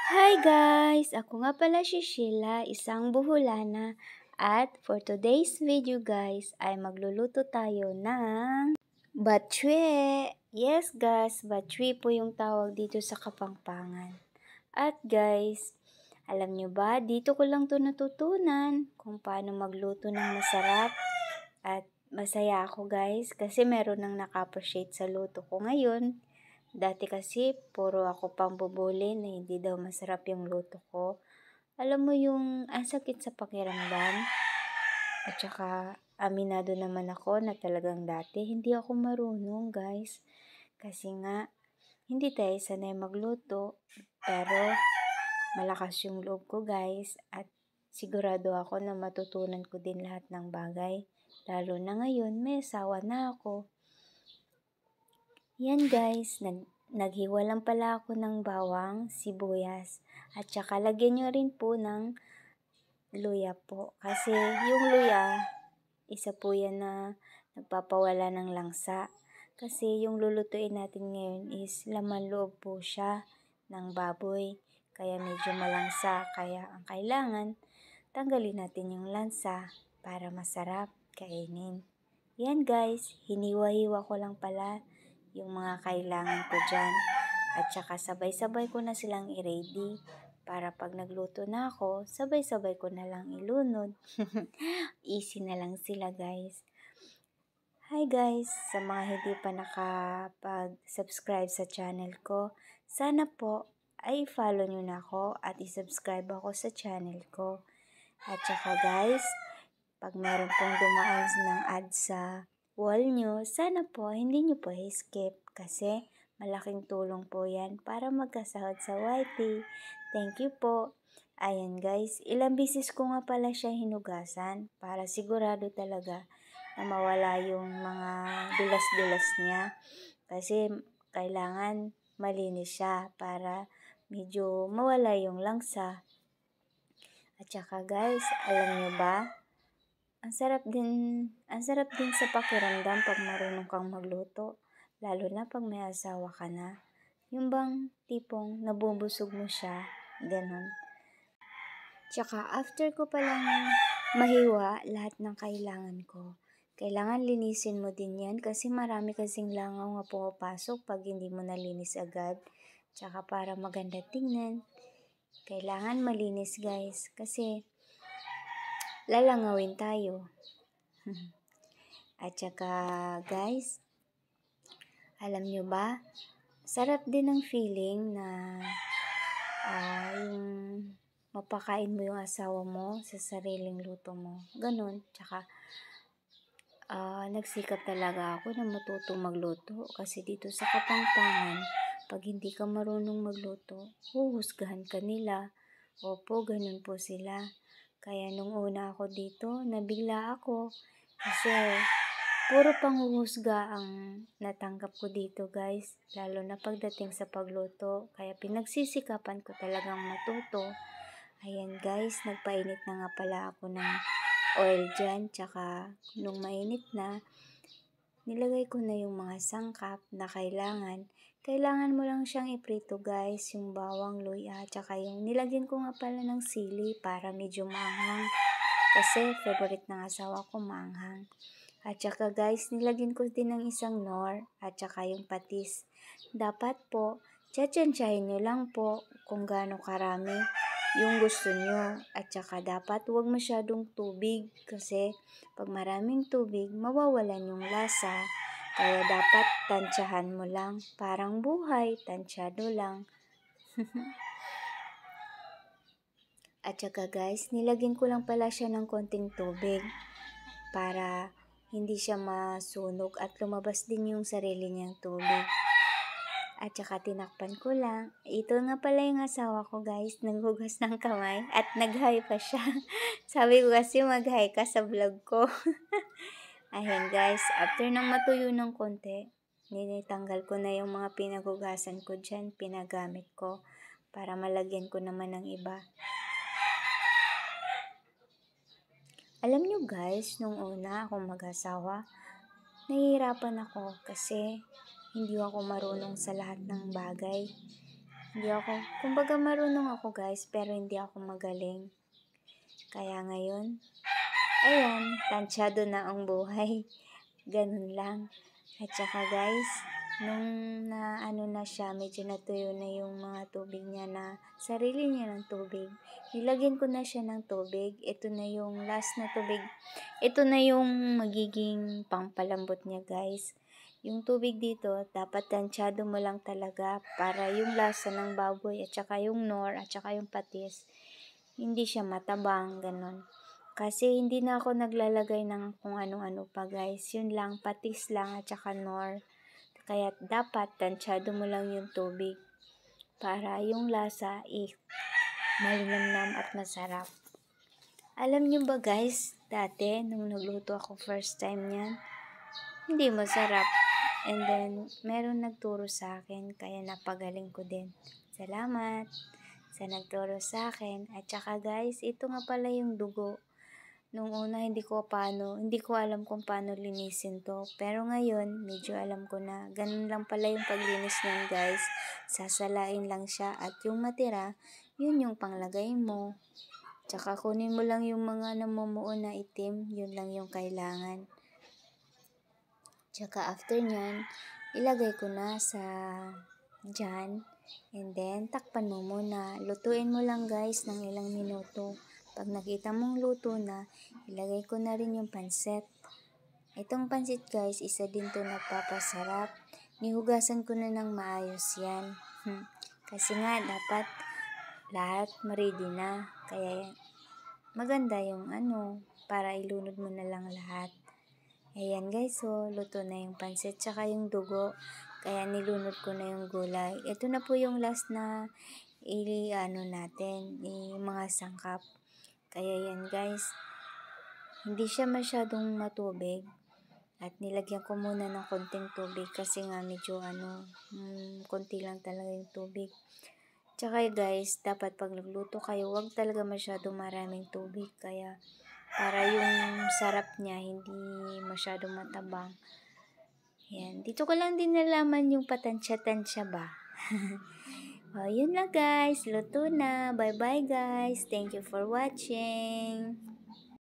Hi guys! Ako nga pala si Sheila, isang Buholana. At for today's video guys, ay magluluto tayo ng batchwe. Yes guys, batchwe po yung tawag dito sa Kapampangan. At guys, alam nyo ba, dito ko lang to natutunan kung paano magluto ng masarap. At masaya ako guys kasi meron nang naka-appreciate sa luto ko ngayon. Dati kasi puro ako pang bubuli na hindi daw masarap yung luto ko. Alam mo yung ang sakit sa pakiramdam. At saka aminado naman ako na talagang dati hindi ako marunong guys. Kasi nga hindi tayo sanay magluto. Pero malakas yung loob ko guys. At sigurado ako na matutunan ko din lahat ng bagay. Lalo na ngayon may asawa na ako. Yan guys, naghiwa lang pala ako ng bawang, sibuyas, at saka lagyan nyo rin po ng luya po. Kasi yung luya, isa po yan na nagpapawala ng langsa. Kasi yung lulutuin natin ngayon is laman loob po siya ng baboy. Kaya medyo malangsa, kaya ang kailangan, tanggalin natin yung lansa para masarap kainin. Yan guys, hiniwa-hiwa ko lang pala yung mga kailangan ko dyan. At saka sabay-sabay ko na silang i-ready para pag nagluto na ako, sabay-sabay ko na lang ilunod. Easy na lang sila guys. Hi guys, sa mga hindi pa nakapag-subscribe sa channel ko, sana po ay follow nyo na ako at i-subscribe ako sa channel ko. At saka guys, pag meron pong dumaan ng ads sa wall nyo, sana po hindi nyo po i-skip kasi malaking tulong po yan para magkasahod sa YT. Thank you po. Ayan guys, ilang bisis ko nga pala siya hinugasan para sigurado talaga na mawala yung mga dulas-dulas niya. Kasi kailangan malinis siya para medyo mawala yung langsa. At saka guys, alam nyo ba? Ang sarap din sa pakiramdam pag marunong kang magluto. Lalo na pag may asawa ka na. Yung bang tipong nabubusog mo siya, ganun. Tsaka after ko palang mahiwa lahat ng kailangan ko, kailangan linisin mo din yan kasi marami kasing langaw nga pumapasok pag hindi mo nalinis agad. Tsaka para maganda tingnan, kailangan malinis guys kasi lalangawin tayo. At saka guys, alam nyo ba, sarap din ang feeling na yung mapakain mo yung asawa mo sa sariling luto mo. Ganun. Tsaka nagsikap talaga ako na matutong magluto kasi dito sa Kapampangan, pag hindi ka marunong magluto, huhusgahan ka nila. Opo, ganun po sila. Kaya nung una ako dito, nabigla ako kasi puro panghuhusga ang natanggap ko dito guys, lalo na pagdating sa pagluto. Kaya pinagsisikapan ko talagang matuto. Ayan guys, nagpainit na nga pala ako ng oil dyan. Tsaka nung mainit na, nilagay ko na yung mga sangkap na kailangan. Kailangan mo lang siyang iprito guys, yung bawang, luya, tsaka yung nilagyan ko nga pala ng sili para medyo maanghang. Kasi favorite ng asawa ko maanghang. At saka guys, nilagyan ko din ng isang nor at saka yung patis. Dapat po, tsatsyansyahin nyo lang po kung gaano karami yung gusto nyo. At saka dapat huwag masyadong tubig kasi pag maraming tubig, mawawalan yung lasa. Kaya dapat tansyahan mo lang. Parang buhay, tansyado lang. At saka guys, nilagyan ko lang pala siya ng konting tubig para hindi siya masunog at lumabas din yung sarili niyang tubig. At saka tinakpan ko lang. Ito nga pala yung asawa ko guys, naghugas ng kamay at nag-hi pa siya. Sabi ko kasi mag-hi ka sa vlog ko. Ayan guys, after nang matuyo ng konti, ninitanggal ko na yung mga pinaghugasan ko dyan, pinagamit ko para malagyan ko naman ng iba. Alam nyo guys, nung una akong mag-asawa, nahihirapan ako kasi hindi ako marunong sa lahat ng bagay. Kumbaga marunong ako guys, pero hindi ako magaling. Kaya ngayon, ayan, tansyado na ang buhay. Ganun lang. At saka guys, nung ano na siya, medyo natuyo na yung mga tubig niya na sarili niya ng tubig. Nilagyan ko na siya ng tubig. Ito na yung last na tubig. Ito na yung magiging pangpalambot niya guys. Yung tubig dito, dapat tansyado mo lang talaga para yung lasa ng baboy at saka yung nor at saka yung patis, hindi siya matabang, ganun. Kasi hindi na ako naglalagay ng kung ano-ano pa guys. Yun lang, patis lang at saka nor. Kaya dapat tansyado mo lang yung tubig para yung lasa malinamnam at masarap. Alam nyo ba guys, dati nung nagluto ako first time niyan, hindi masarap. And then, meron nagturo sa akin, kaya napagaling ko din. Salamat sa nagturo sa akin. At saka guys, ito nga pala yung dugo. Nung una, hindi ko alam kung paano linisin to. Pero ngayon, medyo alam ko na. Ganun lang pala yung paglinis niyan guys. Sasalain lang siya. At yung matira, yun yung panglagay mo. Tsaka kunin mo lang yung mga namumuo na itim. Yun lang yung kailangan. Tsaka after nyan, ilagay ko na sa dyan. And then, takpan mo muna. Lutuin mo lang guys ng ilang minuto. Pag nakita mong luto na, ilagay ko na rin yung pansit. Itong pansit guys, isa din to nagpapasarap. Nihugasan ko na ng maayos yan. Kasi nga, dapat lahat ready na. Kaya, maganda yung para ilunod mo na lang lahat. Ayan guys, so luto na yung pansit tsaka yung dugo. Kaya nilunod ko na yung gulay. Ito na po yung last na natin, mga sangkap. Kaya yan guys, hindi siya masyadong matubig. At nilagyan ko muna ng konting tubig kasi nga medyo konti lang talaga yung tubig. Tsaka guys, dapat pag nagluto kayo, wag talaga masyadong maraming tubig. Kaya para yung sarap niya hindi masyadong matabang. Yan. Dito ko lang din nalaman yung patansya-tansya ba. Yun lang guys. Luto na. Bye-bye guys. Thank you for watching.